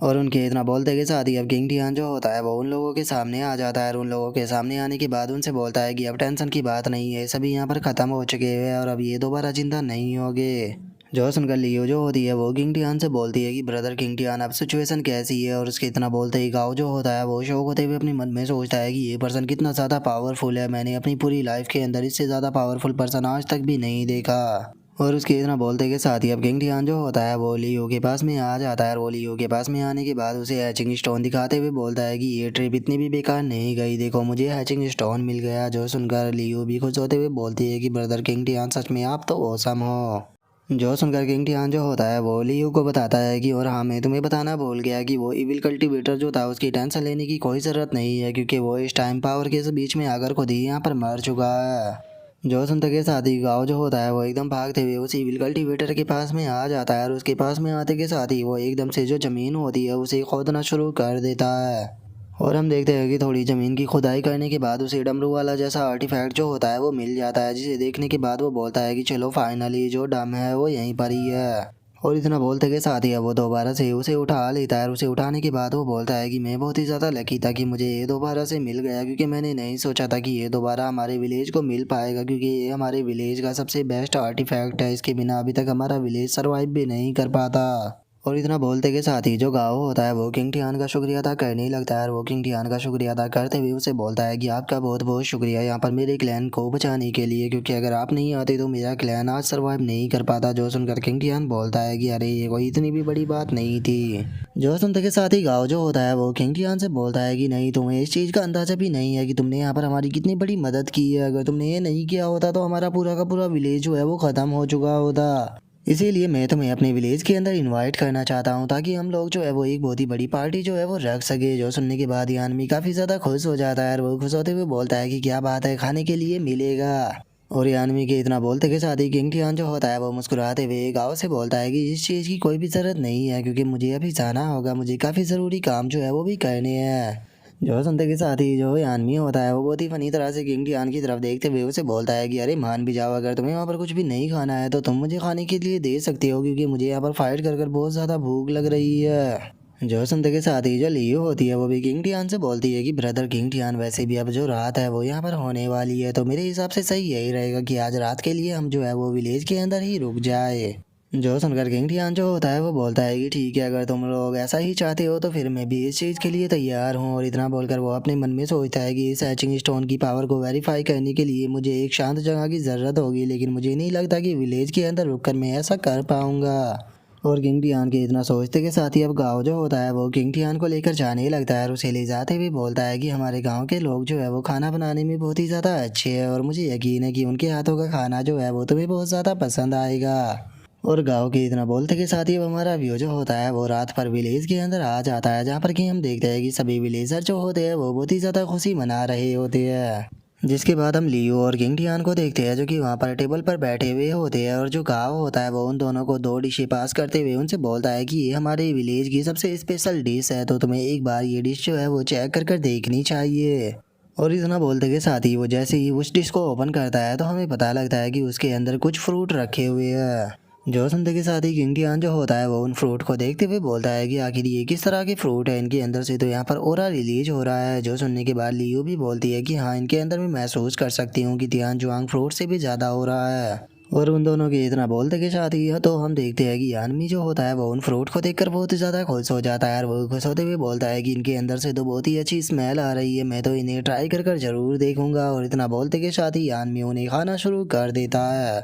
A: और उनके इतना बोलते के साथ ही अब किंग टियान जो होता है वो उन लोगों के सामने आ जाता है और उन लोगों के सामने आने के बाद उनसे बोलता है कि अब टेंशन की बात नहीं है, सभी यहाँ पर ख़त्म हो चुके हैं और अब ये दोबारा जिंदा नहीं होंगे। जो सुनकर लियो जो होती है वो किंग टियान से बोलती है कि ब्रदर किंग टियान अब सिचुएशन कैसी है, और उसके इतना बोलते ही गाओ जो होता है वो शौक होते हुए अपने मन में सोचता है कि ये पर्सन कितना ज़्यादा पावरफुल है, मैंने अपनी पूरी लाइफ के अंदर इससे ज़्यादा पावरफुल पर्सन आज तक भी नहीं देखा। और उसके इतना बोलते के साथ ही अब किंग टियान जो होता है वो लियो के पास में आ जाता है और वो लियो के पास में आने के बाद उसे हैचिंग स्टोन दिखाते हुए बोलता है कि ये ट्रिप इतनी भी बेकार नहीं गई, देखो मुझे हैचिंग स्टोन मिल गया। जो सुनकर लियो भी खुश होते हुए बोलती है कि ब्रदर किंग टियान सच में आप तो औसम हो। जो सुनकर किंग टियान जो होता है वो लियो को बताता है कि और हाँ मैं तुम्हें बताना भूल गया कि वो इविल कल्टीवेटर जो था उसकी टेंशन लेने की कोई ज़रूरत नहीं है, क्योंकि वो इस टाइम पावर के बीच में आकर खुद ही यहाँ पर मर चुका है। जो सुनते के साथ ही गाँव जो होता है वो एकदम भागते हुए उस इविल कल्टीवेटर के पास में आ जाता है और उसके पास में आते के साथ ही वो एकदम से जो ज़मीन होती है उसे खोदना शुरू कर देता है। और हम देखते हैं कि थोड़ी ज़मीन की खुदाई करने के बाद उसे डमरू वाला जैसा आर्टिफैक्ट जो होता है वो मिल जाता है, जिसे देखने के बाद वो बोलता है कि चलो फाइनली जो डम है वो यहीं पर ही है। और इतना बोलते के साथ ही वो दोबारा से उसे उठा लेता है और उसे उठाने के बाद वो बोलता है कि मैं बहुत ही ज़्यादा लकी था कि मुझे ये दोबारा से मिल गया, क्योंकि मैंने नहीं सोचा था कि ये दोबारा हमारे विलेज को मिल पाएगा, क्योंकि ये हमारे विलेज का सबसे बेस्ट आर्टिफैक्ट है, इसके बिना अभी तक हमारा विलेज सर्वाइव भी नहीं कर पाता। और इतना बोलते के साथ ही जो गाँव होता है वो किंग टियान का शुक्रिया अदा करने लगता है और वो किंग टियान का शुक्रिया अदा करते हुए उसे बोलता है कि आपका बहुत बहुत शुक्रिया यहाँ पर मेरे क्लैन को बचाने के लिए, क्योंकि अगर आप नहीं आते तो मेरा क्लैन आज सर्वाइव नहीं कर पाता। जो सुनकर किंग टियान बोलता है कि अरे ये कोई इतनी भी बड़ी बात नहीं थी। जो सुनते के साथ ही गाँव जो होता है वो किंग टियान से बोलता है कि नहीं, तुम्हें इस चीज़ का अंदाजा भी नहीं है कि तुमने यहाँ पर हमारी कितनी बड़ी मदद की है, अगर तुमने ये नहीं किया होता तो हमारा पूरा का पूरा विलेज जो है वो ख़त्म हो चुका होता। इसीलिए मैं तुम्हें अपने विलेज के अंदर इनवाइट करना चाहता हूँ, ताकि हम लोग जो है वो एक बहुत ही बड़ी पार्टी जो है वो रख सके। जो सुनने के बाद यानमी काफ़ी ज़्यादा खुश हो जाता है और वो खुश होते हुए बोलता है कि क्या बात है, खाने के लिए मिलेगा। और यानमी के इतना बोलते के साथ ही किंग टियान जो होता है वो मुस्कुराते हुए गाँव से बोलता है कि इस चीज़ की कोई भी ज़रूरत नहीं है, क्योंकि मुझे अभी जाना होगा, मुझे काफ़ी ज़रूरी काम जो है वो भी करने हैं। जो सुनते के साथ ही जो यानमी होता है वो बहुत ही फनी तरह से किंग टियान की तरफ देखते हुए उसे बोलता है कि अरे मान भी जाओ, अगर तुम्हें वहाँ पर कुछ भी नहीं खाना है तो तुम मुझे खाने के लिए दे सकते हो, क्योंकि मुझे यहाँ पर फाइट कर कर बहुत ज़्यादा भूख लग रही है। जो सुनते के साथ ही जो लियो होती है वो भी किंग टियान से बोलती है कि ब्रदर किंग टियान, वैसे भी अब जो रात है वो यहाँ पर होने वाली है, तो मेरे हिसाब से सही यही रहेगा कि आज रात के लिए हम जो है वो विलेज के अंदर ही रुक जाए। जो सुनकर किंग टियान जो होता है वो बोलता है कि ठीक है, अगर तुम लोग ऐसा ही चाहते हो तो फिर मैं भी इस चीज़ के लिए तैयार हूँ। और इतना बोलकर वो अपने मन में सोचता है कि इस हैचिंग स्टोन की पावर को वेरीफाई करने के लिए मुझे एक शांत जगह की ज़रूरत होगी, लेकिन मुझे नहीं लगता कि विलेज के अंदर रुककर मैं ऐसा कर पाऊँगा। और किंग टियान के इतना सोचते के साथ ही अब गाँव जो होता है वो किंग टियान को लेकर जाने लगता है और उसे ले जाते हुए बोलता है कि हमारे गाँव के लोग जो है वो खाना बनाने में बहुत ही ज़्यादा अच्छे हैं और मुझे यकीन है कि उनके हाथों का खाना जो है वो तुम्हें बहुत ज़्यादा पसंद आएगा। और गाँव के इतना बोलते के साथ ही अब हमारा व्यू जो होता है वो रात पर विलेज के अंदर आ जाता है, जहाँ पर कि हम देखते हैं कि सभी विलेजर जो होते हैं वो बहुत ही ज़्यादा खुशी मना रहे होते हैं। जिसके बाद हम लियो और किंग टियान को देखते हैं जो कि वहाँ पर टेबल पर बैठे हुए होते हैं, और जो गाँव होता है वो उन दोनों को दो डिशें पास करते हुए उनसे बोलता है कि ये हमारे विलेज की सबसे स्पेशल डिश है, तो तुम्हें एक बार ये डिश जो है वो चेक कर कर देखनी चाहिए। और इतना बोलते के साथ ही वो जैसे ही उस डिश को ओपन करता है तो हमें पता लगता है कि उसके अंदर कुछ फ्रूट रखे हुए हैं। जो सुनते के साथ ही किंग टियान जो होता है वो उन फ्रूट को देखते हुए बोलता है कि आखिर ये किस तरह के फ्रूट है, इनके अंदर से तो यहाँ पर ओरा रिलीज हो रहा है। जो सुनने के बाद लियो भी बोलती है कि हाँ, इनके अंदर मैं महसूस कर सकती हूँ कि टियान जुआंग फ्रूट से भी ज़्यादा हो रहा है। और उन दोनों के इतना बोलते के साथ ही तो हम देखते हैं कि यानमी जो होता है वो उन फ्रूट को देखकर बहुत ही ज़्यादा खुश हो जाता है और वो खुश होते हुए बोलता है कि इनके अंदर से तो बहुत ही अच्छी स्मेल आ रही है, मैं तो इन्हें ट्राई कर कर ज़रूर देखूंगा। और इतना बोलते के साथ ही यानमी उन्हें खाना शुरू कर देता है।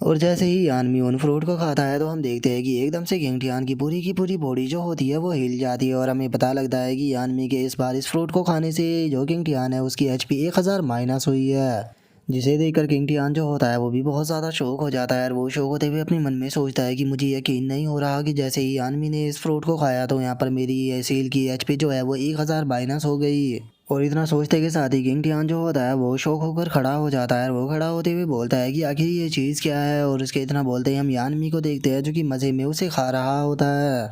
A: और जैसे ही यानमी उन फ्रूट को खाता है तो हम देखते हैं कि एकदम से किंग टियान की पूरी बॉडी जो होती है वो हिल जाती है, और हमें पता लगता है कि यानमी के इस बार इस फ्रूट को खाने से जो किंग टियान है उसकी HP 1000 माइनस हुई है। जिसे देखकर किंग टियान जो होता है वो भी बहुत ज़्यादा शौक हो जाता है और वो शौक होते हुए अपने मन में सोचता है कि मुझे यकीन नहीं हो रहा कि जैसे ही यानमी ने इस फ्रूट को खाया तो यहाँ पर मेरी सील की HP जो है वो 1000 माइनस हो गई। और इतना सोचते के साथ ही किंग टियान जो होता है वो शौक होकर खड़ा हो जाता है, वो खड़ा होते हुए बोलता है कि आखिर ये चीज़ क्या है। और उसके इतना बोलते ही हम यानमी को देखते हैं जो कि मज़े में उसे खा रहा होता है।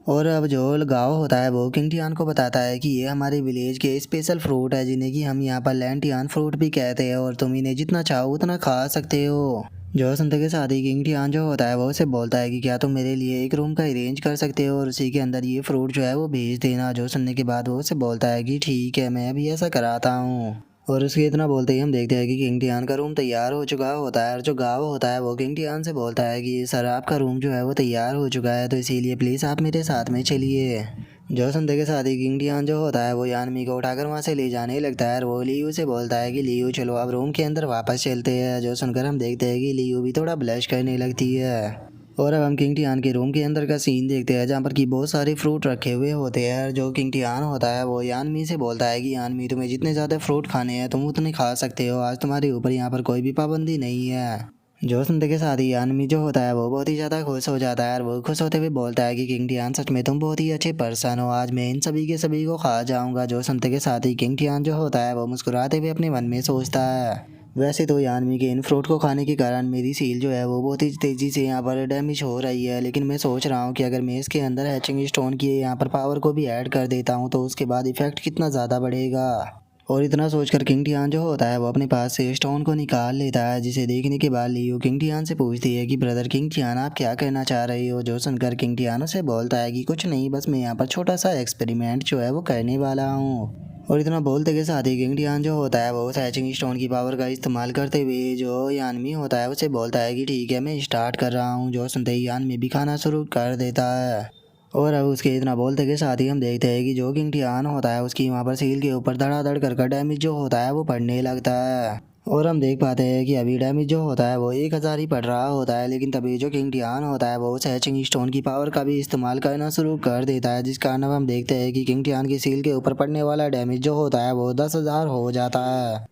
A: और अब जो गाँव होता है वो किंग टियान को बताता है कि ये हमारे विलेज के स्पेशल फ्रूट है, जिन्हें कि हम यहाँ पर लैंड टियान फ्रूट भी कहते हैं, और तुम इन्हें जितना चाहो उतना खा सकते हो। जो सुनते के साथ ही किंग टियान जो होता है वो उसे बोलता है कि क्या तुम मेरे लिए एक रूम का अरेंज कर सकते हो और उसी के अंदर ये फ्रूट जो है वो भेज देना। जो सुनने के बाद वो उसे बोलता है कि ठीक है, मैं अभी ऐसा कराता हूँ। और उसके इतना बोलते ही हम देखते हैं कि किंग टियान का रूम तैयार हो चुका होता है और जो गाँव होता है वो किंग टियान से बोलता है कि सर आपका रूम जो है वो तैयार हो चुका है, तो इसीलिए प्लीज़ आप मेरे साथ में चलिए। जो सुनते के साथ ही किंग टियान जो होता है वो यानमी को उठाकर वहाँ से ले जाने लगता है और वो लियू से बोलता है कि लियू चलो अब रूम के अंदर वापस चलते हैं। जो सुनकर हम देखते हैं कि लियू भी थोड़ा ब्लश करने लगती है। और अब हम किंग टियान के रूम के अंदर का सीन देखते हैं जहाँ पर कि बहुत सारे फ्रूट रखे हुए होते हैं। जो किंग टियान होता है वो यानमी से बोलता है कि यानमी तुम्हें जितने ज़्यादा फ्रूट खाने हैं तुम उतने खा सकते हो, आज तुम्हारे ऊपर यहाँ पर कोई भी पाबंदी नहीं है। जो सुनते के साथ ही यानमी जो होता है वो बहुत ही ज़्यादा खुश हो जाता है और वो खुश होते हुए बोलता है कि किंग टियान सच में तुम बहुत ही अच्छे पर्सन हो, आज मैं इन सभी के सभी को खा जाऊंगा। जो सुनते के साथ ही किंग टियान जो होता है वो मुस्कुराते हुए अपने मन में सोचता है वैसे तो यानमी के इन फ्रूट को खाने के कारण मेरी सील जो है वो बहुत ही तेज़ी से यहाँ पर डैमेज हो रही है, लेकिन मैं सोच रहा हूँ कि अगर मैं इसके अंदर हैचिंग स्टोन की यहाँ पर पावर को भी ऐड कर देता हूँ तो उसके बाद इफेक्ट कितना ज़्यादा बढ़ेगा। और इतना सोचकर किंग टियान जो होता है वो अपने पास से स्टोन को निकाल लेता है, जिसे देखने के बाद लियो किंग टियान से पूछती है कि ब्रदर किंग टियान आप क्या कहना चाह रहे हो। जो सुनकर किंग टियान उसे बोलता है कि कुछ नहीं, बस मैं यहाँ पर छोटा सा एक्सपेरिमेंट जो है वो करने वाला हूँ। और इतना बोलते के साथ ही किंग टियान जो होता है वो उस हैचिंग स्टोन की पावर का इस्तेमाल करते हुए जो यानमी होता है उसे बोलता है कि ठीक है मैं स्टार्ट कर रहा हूँ। जो सुनते ही यानमी भी खाना शुरू कर देता है। और अब उसके इतना बोलते के साथ ही हम देखते हैं कि जो किंग टियान होता है उसकी वहाँ पर सील के ऊपर धड़ाधड़ कर डैमेज जो होता है वो पड़ने लगता है। और हम देख पाते हैं कि अभी डैमेज जो होता है वो 1000 ही पड़ रहा होता है, लेकिन तभी जो किंग टियान होता है वो उस हैचिंग स्टोन की पावर का भी इस्तेमाल करना शुरू कर देता है, जिस कारण अब हम देखते हैं कि किंग टियान की सील के ऊपर पड़ने वाला डैमेज जो होता है वो 10,000 हो जाता है।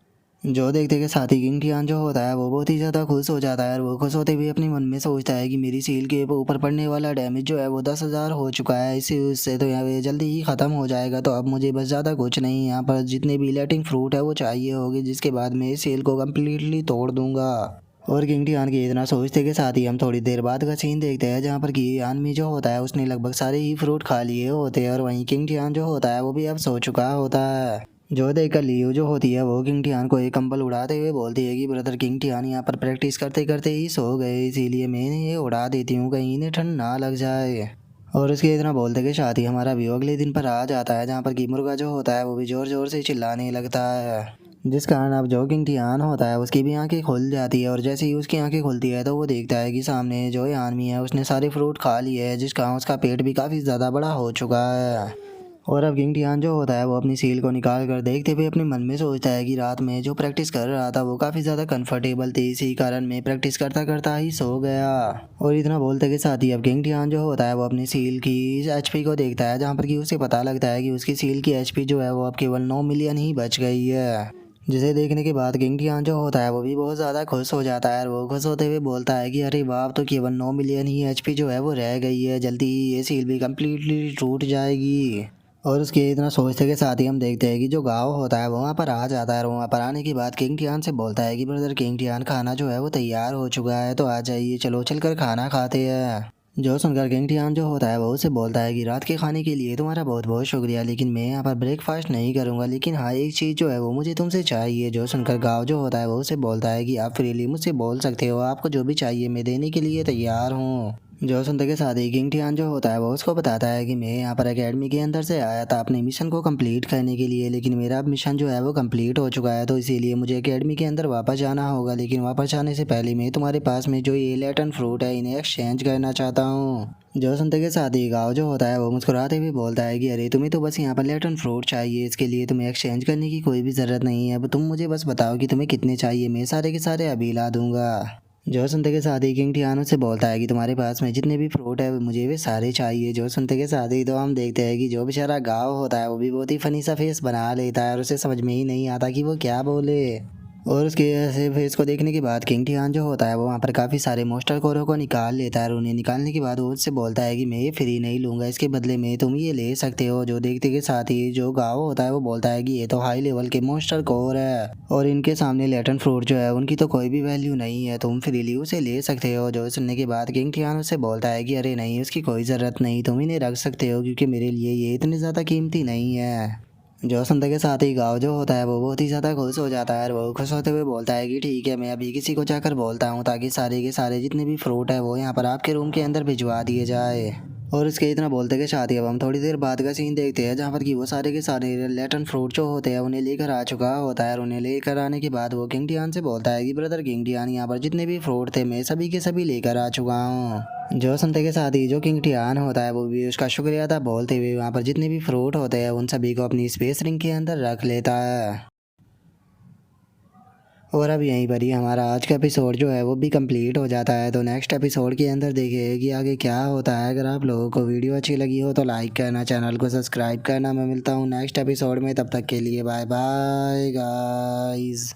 A: जो देखते के साथ ही किंग टियान जो होता है वो बहुत ही ज़्यादा खुश हो जाता है और वो खुश होते हुए अपने मन में सोचता है कि मेरी सील के ऊपर पड़ने वाला डैमेज जो है वो 10,000 हो चुका है, इसी उससे तो यहाँ पे जल्दी ही ख़त्म हो जाएगा। तो अब मुझे बस ज़्यादा कुछ नहीं, यहाँ पर जितने भी लेटिंग फ्रूट है वो चाहिए होगी, जिसके बाद मैं इस सील को कम्प्लीटली तोड़ दूंगा। और किंग टियान के इतना सोचते के साथ ही हम थोड़ी देर बाद का सीन देखते हैं जहाँ पर कि यानमी जो होता है उसने लगभग सारे ही फ्रूट खा लिए होते हैं और वहीं किंग टियान जो होता है वो भी अब सो चुका होता है। जो देखकर लियो जो होती है वो किंग टियान को एक कंबल उड़ाते हुए बोलती है कि ब्रदर किंग टियान यहाँ पर प्रैक्टिस करते करते ही सो गए, इसीलिए मैं इन्हें ये उड़ा देती हूँ कहीं इन्हें ठंड ना लग जाए। और उसके इतना बोलते के साथ ही हमारा व्यू अगले दिन पर आ जाता है जहाँ पर कि मुर्गा जो होता है वो भी जोर जोर से चिल्लाने लगता है, जिस कारण अब जो किंग टियान होता है उसकी भी आंखें खुल जाती है। और जैसे ही उसकी आंखें खुलती है तो वो देखता है कि सामने जो आदमी है उसने सारे फ्रूट खा लिए है, जिस कारण उसका पेट भी काफ़ी ज़्यादा बड़ा हो चुका है। और अब किंग टियान जो होता है वो अपनी सील को निकाल कर देखते हुए अपने मन में सोचता है कि रात में जो प्रैक्टिस कर रहा था वो काफ़ी ज़्यादा कंफर्टेबल थी, इसी कारण मैं प्रैक्टिस करता करता ही सो गया। और इतना बोलते के साथ ही अब किंग टियान जो होता है वो अपनी सील की एचपी को देखता है जहाँ पर कि उसे पता लगता है कि उसकी सील की एचपी जो है वो अब केवल 9 मिलियन ही बच गई है, जिसे देखने के बाद किंग टियान जो होता है वो भी बहुत ज़्यादा खुश हो जाता है और वो खुश होते हुए बोलता है कि अरे वाह, अब तो केवल 9 मिलियन ही एचपी जो है वो रह गई है, जल्दी ही ये सील भी कम्प्लीटली टूट जाएगी। और उसके इतना सोचते के साथ ही हम देखते हैं कि जो गाँव होता है वो वहाँ पर आ जाता है और वहाँ पर आने के बाद किंग टियान से बोलता है कि ब्रदर किंग टियान खाना जो है वो तैयार हो चुका है, तो आ जाइए चलो चलकर खाना खाते हैं। जो सुनकर किंग टियान जो होता है वो उसे बोलता है कि रात के खाने के लिए तुम्हारा बहुत बहुत शुक्रिया, लेकिन मैं यहाँ पर ब्रेकफास्ट नहीं करूँगा, लेकिन हाँ एक चीज़ जो है वो मुझे तुमसे चाहिए। जो सुनकर गाँव जो होता है वो उसे बोलता है कि आप फ्रीली मुझसे बोल सकते हो, आपको जो भी चाहिए मैं देने के लिए तैयार हूँ। जो सुनते के साथ ही किंग टियान जो होता है वो उसको बताता है कि मैं यहाँ पर एकेडमी के अंदर से आया था अपने मिशन को कंप्लीट करने के लिए, लेकिन मेरा मिशन जो है वो कंप्लीट हो चुका है, तो इसीलिए मुझे एकेडमी के अंदर वापस जाना होगा। लेकिन वापस जाने से पहले मैं तुम्हारे पास में जो ये लेटन फ्रूट है इन्हें एक्सचेंज करना चाहता हूँ। जो सुनते के साथ ही गाँव जो होता है वो मुस्कुराते हुए बोलता है कि अरे तुम्हें तो बस यहाँ पर लेटन फ्रूट चाहिए, इसके लिए तुम्हें एक्सचेंज करने की कोई भी ज़रूरत नहीं है, अब तुम मुझे बस बताओ कि तुम्हें कितने चाहिए, मैं सारे के सारे अभी ला दूंगा। जो सुनते के साथ ही किंग टियानो से बोलता है कि तुम्हारे पास में जितने भी फ्रूट है मुझे वे सारे चाहिए। जो सुनते के साथ ही तो हम देखते हैं कि जो बेचारा गाँव होता है वो भी बहुत ही फनी सा फेस बना लेता है और उसे समझ में ही नहीं आता कि वो क्या बोले। और उसके ऐसे फेस को देखने के बाद किंग टियान जो होता है वो वहाँ पर काफ़ी सारे मोस्टर कोरों को निकाल लेता है और उन्हें निकालने के बाद वो उससे बोलता है कि मैं ये फ्री नहीं लूँगा, इसके बदले में तुम ये ले सकते हो। जो देखते के साथ ही जो गाँव होता है वो बोलता है कि ये तो हाई लेवल के मोस्टर कोर है और इनके सामने लेटन फ्रूट जो है उनकी तो कोई भी वैल्यू नहीं है, तुम फ्रीली उसे ले सकते हो। जो सुनने के बाद किंग टियान उससे बोलता है कि अरे नहीं, उसकी कोई ज़रूरत नहीं, तुम इन्हें रख सकते हो क्योंकि मेरे लिए ये इतने ज़्यादा कीमती नहीं है। जोसन के साथ ही गाँव जो होता है वो बहुत ही ज़्यादा खुश हो जाता है और वो खुश होते हुए बोलता है कि ठीक है, मैं अभी किसी को जाकर बोलता हूँ ताकि सारे के सारे जितने भी फ्रूट है वो यहाँ पर आपके रूम के अंदर भिजवा दिए जाए। और इसके इतना बोलते के साथ ही अब हम थोड़ी देर बाद का सीन देखते हैं जहाँ पर कि वो सारे के सारे लेटन फ्रूट जो होते हैं उन्हें लेकर आ चुका होता है और उन्हें लेकर आने के बाद वो किंग टियान से बोलता है कि ब्रदर किंग टियान, यहाँ पर जितने भी फ्रूट थे मैं सभी के सभी लेकर आ चुका हूँ। जो सुनते के साथ ही जो किंग टियान होता है वो भी उसका शुक्रिया था बोलते हुए वहाँ पर जितने भी फ्रूट होते हैं उन सभी को अपनी स्पेस रिंग के अंदर रख लेता है। और अब यहीं पर ही हमारा आज का एपिसोड जो है वो भी कंप्लीट हो जाता है। तो नेक्स्ट एपिसोड के अंदर देखिए कि आगे क्या होता है। अगर आप लोगों को वीडियो अच्छी लगी हो तो लाइक करना, चैनल को सब्सक्राइब करना। मैं मिलता हूँ नेक्स्ट एपिसोड में, तब तक के लिए बाय बाय गाइस।